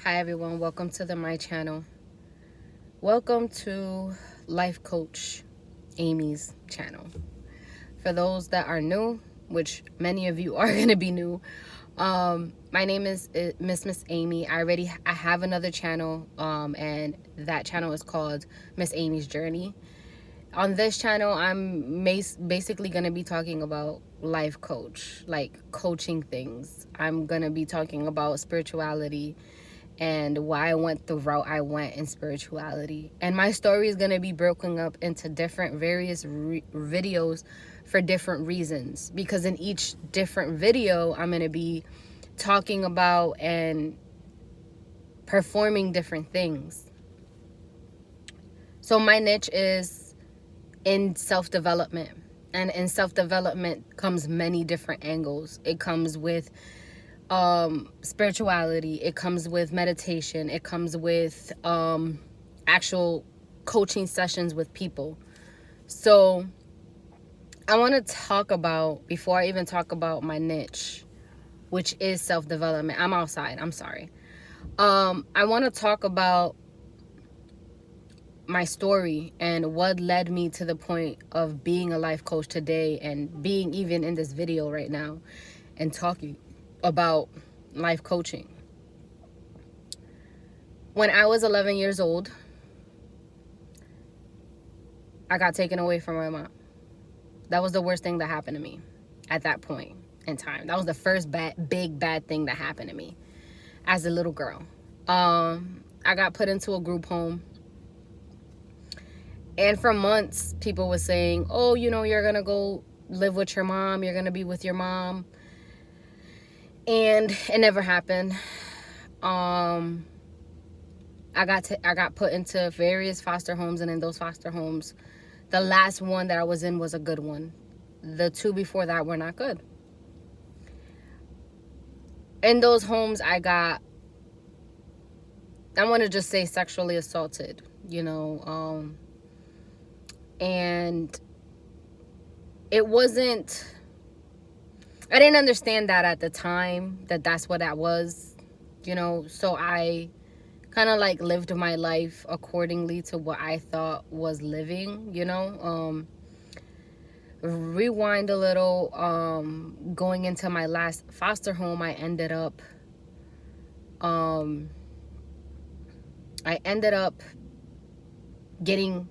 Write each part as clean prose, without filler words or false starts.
Hi everyone, welcome to my channel. Welcome to Life Coach Amy's channel. For those that are new, which many of you are going to be new, my name is Miss Amy. I have another channel, and that channel is called Miss Amy's Journey. On this channel, I'm basically going to be talking about life coach, like coaching things. I'm going to be talking about spirituality and why I went the route I went in spirituality. And my story is going to be broken up into different various videos for different reasons, because in each different video I'm going to be talking about and performing different things. So my niche is in self-development, and in self-development comes many different angles. It comes with spirituality, it comes with meditation, it comes with actual coaching sessions with people. So I want to talk about, before I even talk about my niche, which is self-development. I'm outside, I'm sorry. I want to talk about my story and what led me to the point of being a life coach today, and being even in this video right now and talking about life coaching. When I was 11 years old, I got taken away from my mom. That was the worst thing that happened to me at that point in time. That was the first big bad thing that happened to me as a little girl. I got put into a group home. And for months, people were saying, oh, you're going to go live with your mom. You're going to be with your mom. And it never happened. I got put into various foster homes. And in those foster homes, the last one that I was in was a good one. The two before that were not good. In those homes, I want to just say sexually assaulted, and it wasn't, I didn't understand that at the time, that's what that was, so I kind of like lived my life accordingly to what I thought was living, rewind a little. Going into my last foster home, I ended up getting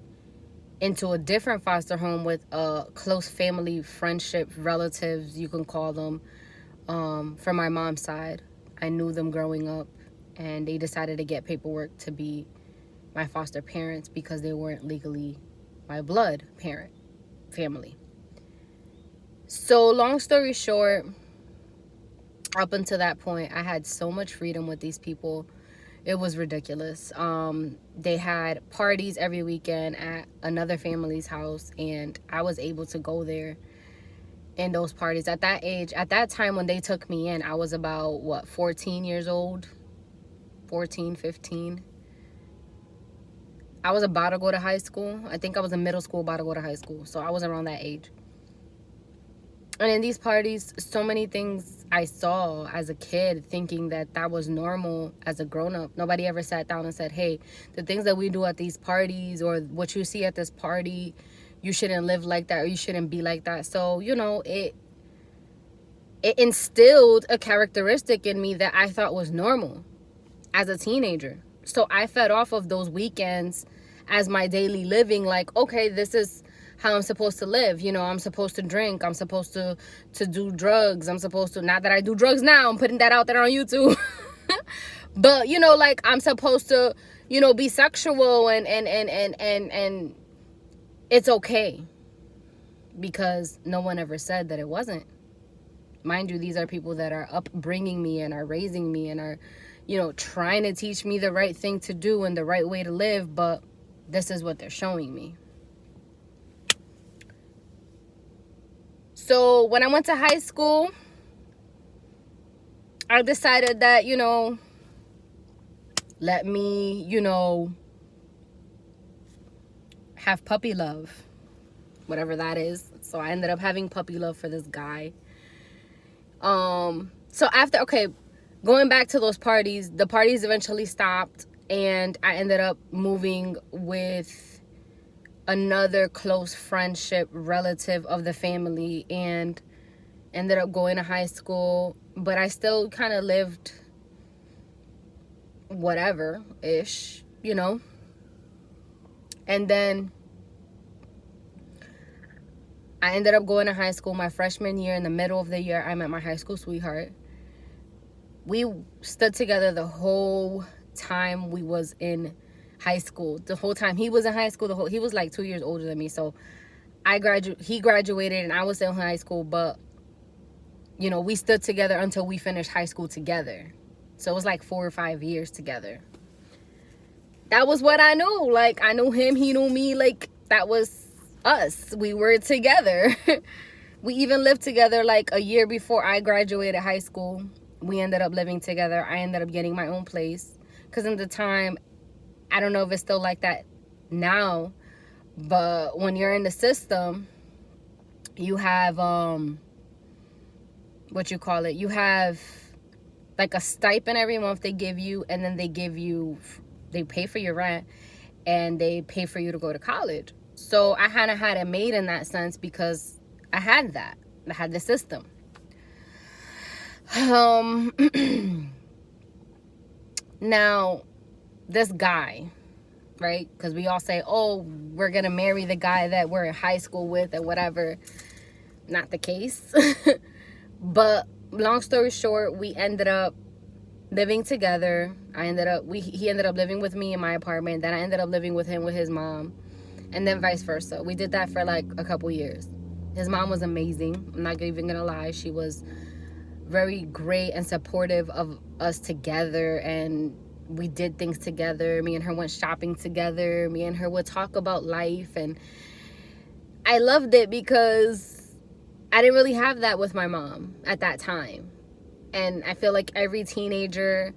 into a different foster home with a close family friendship, relatives, you can call them, from my mom's side. I knew them growing up, and they decided to get paperwork to be my foster parents because they weren't legally my blood family. So long story short, up until that point, I had so much freedom with these people. It was ridiculous. They had parties every weekend at another family's house, and I was able to go there in those parties. At that age, at that time when they took me in, I was about, 14 years old? 14, 15. I was about to go to high school. I think I was in middle school, about to go to high school. So I was around that age. And in these parties, so many things I saw as a kid, thinking that was normal as a grown-up. Nobody ever sat down and said, hey, the things that we do at these parties, or what you see at this party, you shouldn't live like that, or you shouldn't be like that. So, it instilled a characteristic in me that I thought was normal as a teenager. So I fed off of those weekends as my daily living, like, okay, this is how I'm supposed to live. I'm supposed to drink. I'm supposed to do drugs. I'm supposed to, not that I do drugs now, I'm putting that out there on YouTube. But, like, I'm supposed to, be sexual, and it's okay, because no one ever said that it wasn't. Mind you, these are people that are upbringing me and are raising me and are, trying to teach me the right thing to do and the right way to live, but this is what they're showing me. So when I went to high school, I decided that, let me, have puppy love, whatever that is. So I ended up having puppy love for this guy. So after, okay, going back to those parties, the parties eventually stopped, and I ended up moving with another close friendship relative of the family, and ended up going to high school. But I still kind of lived whatever ish, you know. And then I ended up going to high school my freshman year. In the middle of the year, I met my high school sweetheart. We stood together the whole time we was in high school. The whole time he was in high school, he was like 2 years older than me. So he graduated and I was still in high school, but you know, we stood together until we finished high school together. So it was like 4 or 5 years together. That was what I knew. Like, I knew him, he knew me. Like, that was us. We were together. We even lived together like a year before I graduated high school. We ended up living together. I ended up getting my own place. Because in the time, I don't know if it's still like that now, but when you're in the system, you have, what you call it? You have like a stipend every month they give you, and then they pay for your rent, and they pay for you to go to college. So I kind of had it made in that sense because I had that. I had the system. Now, this guy, right? Because we all say, oh, we're going to marry the guy that we're in high school with or whatever. Not the case. But long story short, we ended up living together. He ended up living with me in my apartment. Then I ended up living with him with his mom, and then vice versa. We did that for like a couple years. His mom was amazing. I'm not even gonna lie. She was very great and supportive of us together, and we did things together. Me and her went shopping together. Me and her would talk about life, and I loved it because I didn't really have that with my mom at that time. And I feel like every teenager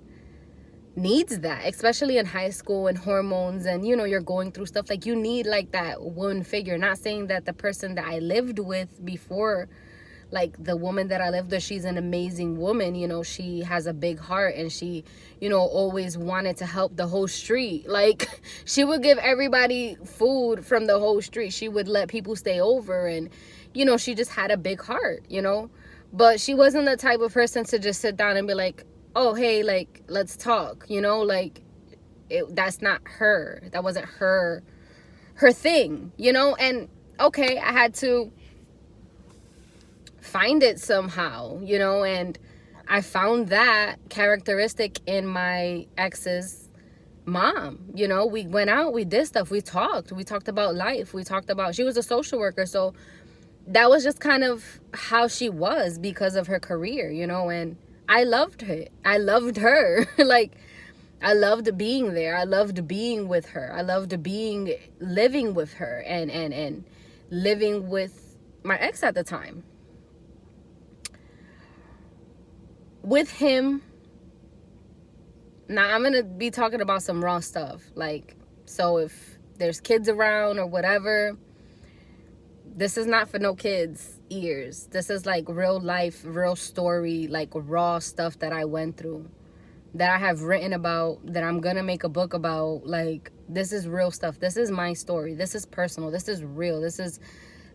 needs that, especially in high school and hormones, and you know, you're going through stuff. Like, you need like that one figure. Not saying that the person that I lived with before, like the woman that I lived with, she's an amazing woman. You know, she has a big heart, and she, you know, always wanted to help the whole street. Like, she would give everybody food from the whole street. She would let people stay over, and you know, she just had a big heart, you know. But she wasn't the type of person to just sit down and be like, oh, hey, like, let's talk, you know. Like, that's not her. That wasn't her thing, you know. And okay, I had to find it somehow, you know. And I found that characteristic in my ex's mom. You know, we went out, we did stuff, we talked about life, she was a social worker, so that was just kind of how she was because of her career, you know. And I loved her. Like, I loved being there. I loved being with her. I loved living with her and living with my ex at the time. With him, now I'm going to be talking about some raw stuff. Like, so if there's kids around or whatever, this is not for no kids' ears. This is like real life, real story, like raw stuff that I went through, that I have written about, that I'm gonna make a book about. Like, this is real stuff. This is my story. This is personal. This is real. This is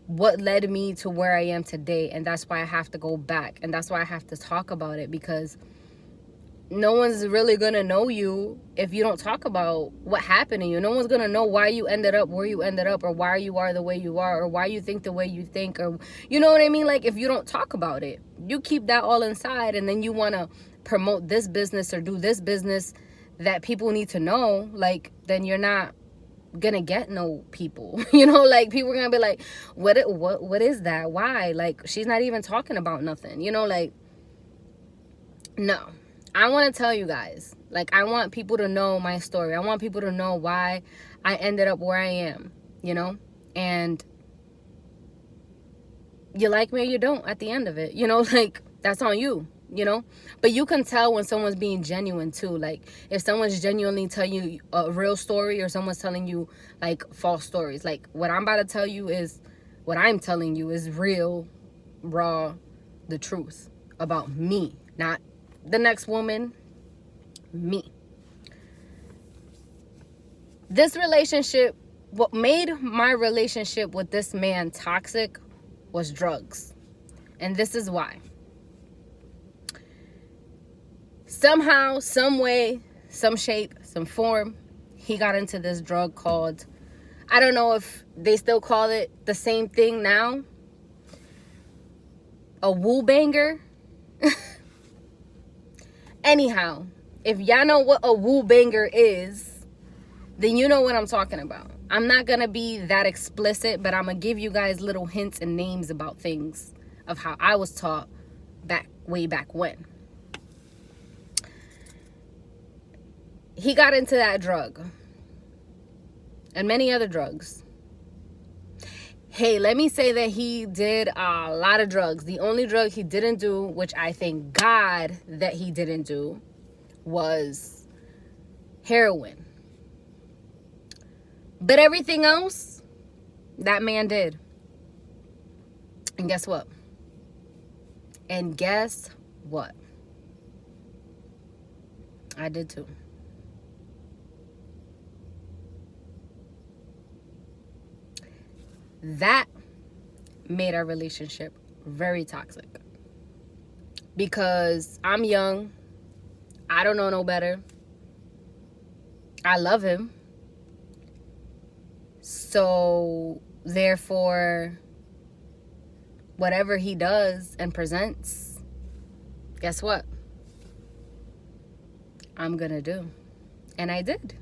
what led me to where I am today. And that's why I have to go back. And that's why I have to talk about it, because no one's really gonna know you if you don't talk about what happened to you. No one's gonna know why you ended up where you ended up, or why you are the way you are, or why you think the way you think, or you know what I mean. Like, if you don't talk about it, you keep that all inside, and then you want to promote this business or do this business that people need to know, like, then you're not gonna get no people. You know, like, people are gonna be like, what is that? Why? Like, she's not even talking about nothing, you know. Like, no. I want to tell you guys, like, I want people to know my story. I want people to know why I ended up where I am, you know. And you like me or you don't at the end of it, you know. Like, that's on you, you know. But you can tell when someone's being genuine too. Like, if someone's genuinely telling you a real story, or someone's telling you like false stories. Like, what I'm telling you is real, raw, the truth about me, not the next woman? Me. This relationship, what made my relationship with this man toxic was drugs. And this is why. Somehow, some way, some shape, some form, he got into this drug called, I don't know if they still call it the same thing now, a woo banger. Anyhow, if y'all know what a woo banger is, then you know what I'm talking about. I'm not going to be that explicit, but I'm going to give you guys little hints and names about things of how I was taught way back when. He got into that drug and many other drugs. Hey, let me say that he did a lot of drugs. The only drug he didn't do, which I thank God that he didn't do, was heroin. But everything else, that man did. And guess what? I did too. That made our relationship very toxic. Because I'm young. I don't know no better. I love him. So, therefore, whatever he does and presents, guess what? I'm gonna do. And I did.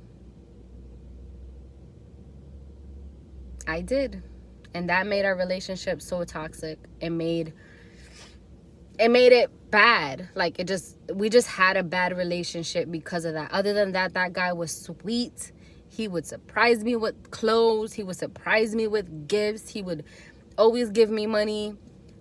And that made our relationship so toxic. It made it bad. Like, we just had a bad relationship because of that. Other than that, that guy was sweet. He would surprise me with clothes. He would surprise me with gifts. He would always give me money.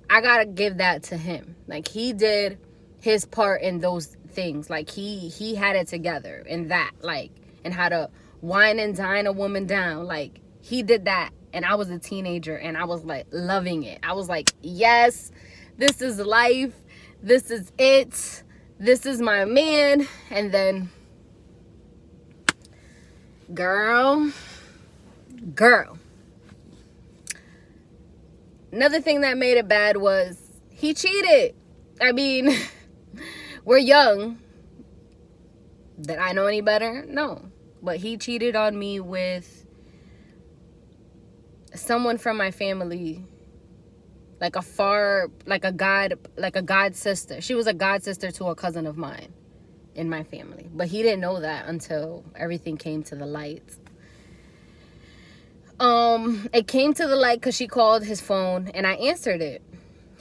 I gotta give that to him. Like, he did his part in those things. Like, he had it together in that. Like, and how to wine and dine a woman down. Like, he did that. And I was a teenager and I was like loving it. I was like, yes, this is life. This is it. This is my man. And then, girl. Another thing that made it bad was he cheated. I mean, we're young. Did I know any better? No. But he cheated on me with someone from my family, like a god sister. She was a god sister to a cousin of mine in my family, but he didn't know that until everything came to the light. It came to the light because she called his phone and I answered it.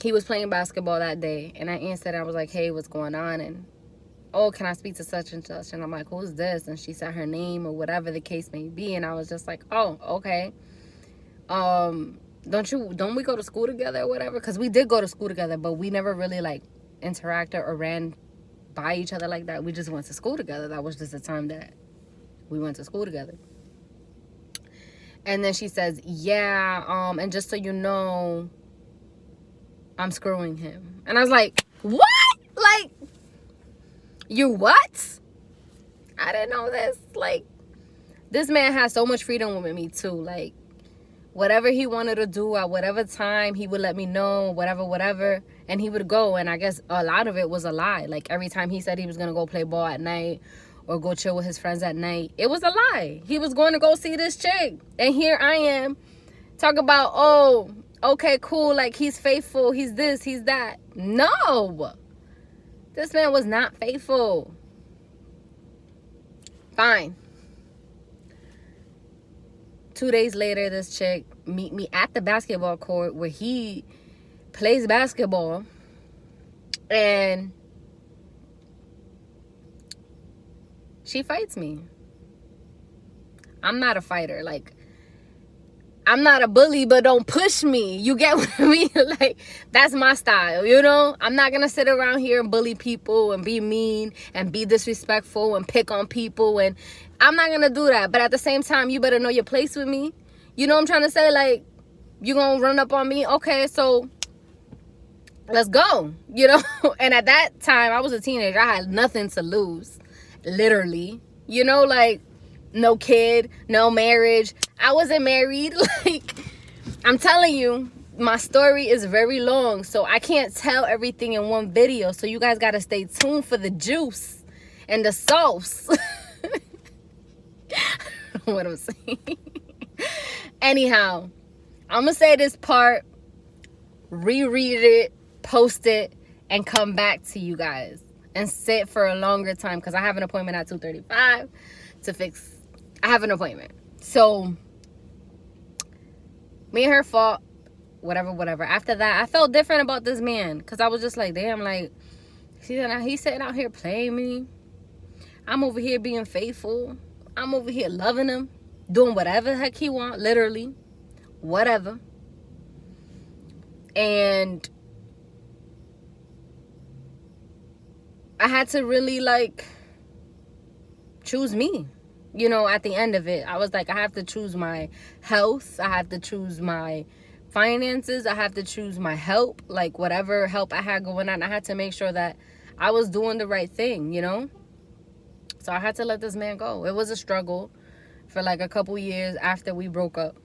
He was playing basketball that day and I answered. I was like, hey, what's going on? And, oh, can I speak to such and such? And I'm like, who's this? And she said her name or whatever the case may be. And I was just like, oh, okay. Don't we go to school together or whatever? Because we did go to school together, but we never really like interacted or ran by each other like that. We just went to school together. That was just the time that we went to school together. And then she says, yeah, and just so you know, I'm screwing him. And I was like, what? Like, you what? I didn't know this. Like, this man has so much freedom with me too. Like, whatever he wanted to do at whatever time, he would let me know, whatever. And he would go. And I guess a lot of it was a lie. Like, every time he said he was going to go play ball at night or go chill with his friends at night, it was a lie. He was going to go see this chick. And here I am, talk about, oh, okay, cool. Like, he's faithful. He's this, he's that. No. This man was not faithful. Fine. 2 days later, this chick meet me at the basketball court where he plays basketball. And she fights me. I'm not a fighter. Like, I'm not a bully, but don't push me. You get what I mean? Like, that's my style, you know? I'm not going to sit around here and bully people and be mean and be disrespectful and pick on people. And I'm not going to do that. But at the same time, you better know your place with me. You know what I'm trying to say? Like, you going to run up on me? Okay, so let's go, you know. And at that time I was a teenager, I had nothing to lose, literally, you know, like no kid, no marriage, I wasn't married. Like, I'm telling you, my story is very long, so I can't tell everything in one video, so you guys got to stay tuned for the juice and the sauce. What I'm saying. Anyhow, I'm gonna say this part, reread it, post it, and come back to you guys and sit for a longer time, because I have an appointment at 2:35 to fix. I have an appointment. So me and her fought, whatever. After that, I felt different about this man, because I was just like, damn, like, he's sitting out here playing me. I'm over here being faithful. I'm over here loving him, doing whatever the heck he want, literally, whatever. And I had to really, like, choose me. You know, at the end of it, I was like, I have to choose my health. I have to choose my finances. I have to choose my help. Like, whatever help I had going on, I had to make sure that I was doing the right thing, you know? So I had to let this man go. It was a struggle for like a couple years after we broke up.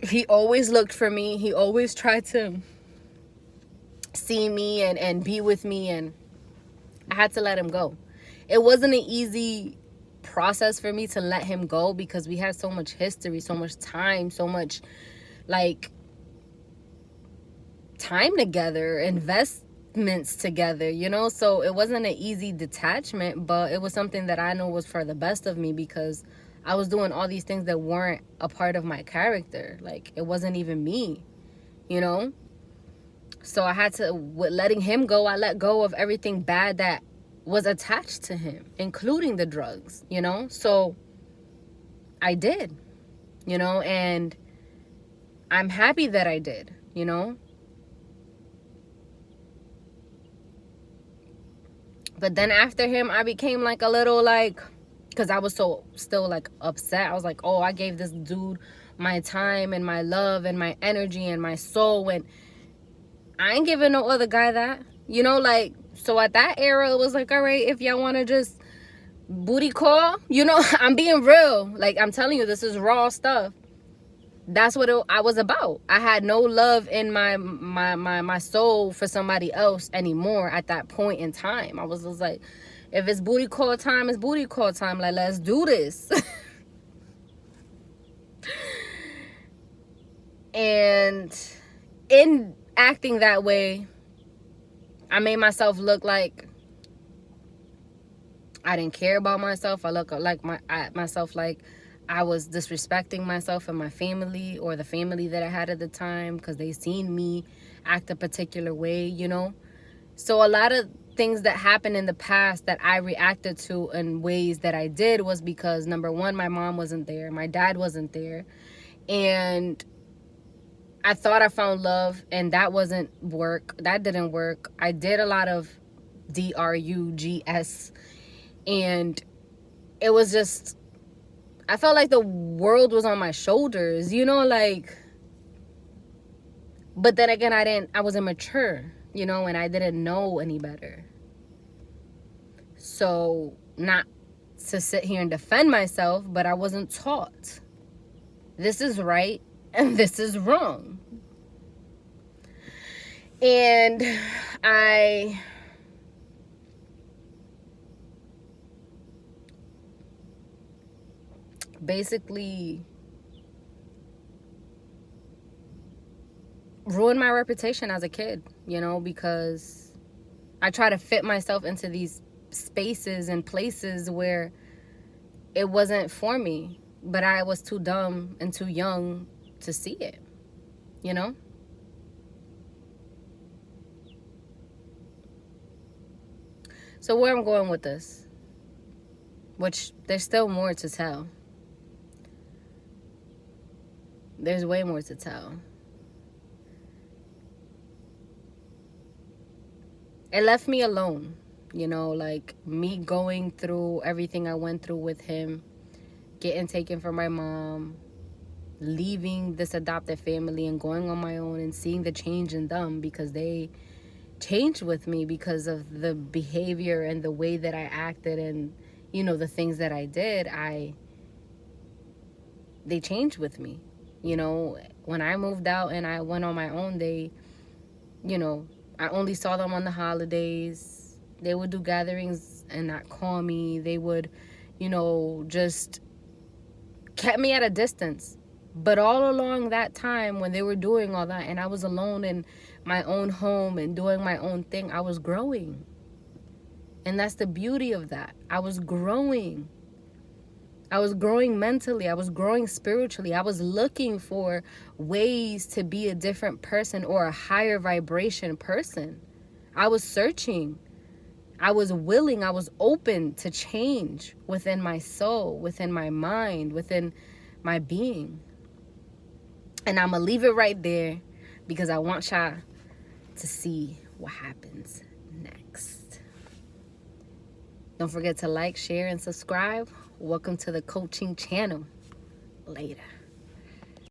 He always looked for me. He always tried to see me and be with me, and I had to let him go. It wasn't an easy process for me to let him go, because we had so much history, so much time, so much, like, time together, investments together, you know? So it wasn't an easy detachment, but it was something that I know was for the best of me, because I was doing all these things that weren't a part of my character. Like, it wasn't even me, you know? So I had to, with letting him go, I let go of everything bad that was attached to him, including the drugs, you know? So I did, you know, and I'm happy that I did, you know? But then after him, I became like a little, like, because I was so still like upset. I was like, oh, I gave this dude my time and my love and my energy and my soul, and I ain't giving no other guy that, you know? Like, so at that era, it was like, all right, if y'all want to just booty call, you know, I'm being real. Like, I'm telling you, this is raw stuff. That's what I was about. I had no love in my soul for somebody else anymore at that point in time. I was just like, if it's booty call time, it's booty call time. Like, let's do this. And in acting that way, I made myself look like I didn't care about myself. I look like myself like I was disrespecting myself and my family, or the family that I had at the time, because they seen me act a particular way, you know? So a lot of things that happened in the past that I reacted to in ways that I did was because, number one, my mom wasn't there. My dad wasn't there. And I thought I found love, and that wasn't work. That didn't work. I did a lot of drugs, and it was just, I felt like the world was on my shoulders, you know, like, but then again, I wasn't mature, you know, and I didn't know any better. So, not to sit here and defend myself, but I wasn't taught. This is right and this is wrong. And I basically ruined my reputation as a kid, you know, because I try to fit myself into these spaces and places where it wasn't for me, but I was too dumb and too young to see it, you know? So where I'm going with this, which there's still more to tell. There's way more to tell. It left me alone, you know, like me going through everything I went through with him, getting taken from my mom, leaving this adopted family and going on my own and seeing the change in them, because they changed with me because of the behavior and the way that I acted, and you know, the things that I did. They changed with me. You know, when I moved out and I went on my own, you know, I only saw them on the holidays. They would do gatherings and not call me. They would, you know, just kept me at a distance. But all along that time when they were doing all that and I was alone in my own home and doing my own thing, I was growing. And that's the beauty of that. I was growing. I was growing mentally. I was growing spiritually. I was looking for ways to be a different person or a higher vibration person. I was searching. I was willing. I was open to change within my soul, within my mind, within my being. And I'm going to leave it right there because I want y'all to see what happens next. Don't forget to like, share, and subscribe. Welcome to the coaching channel. Later.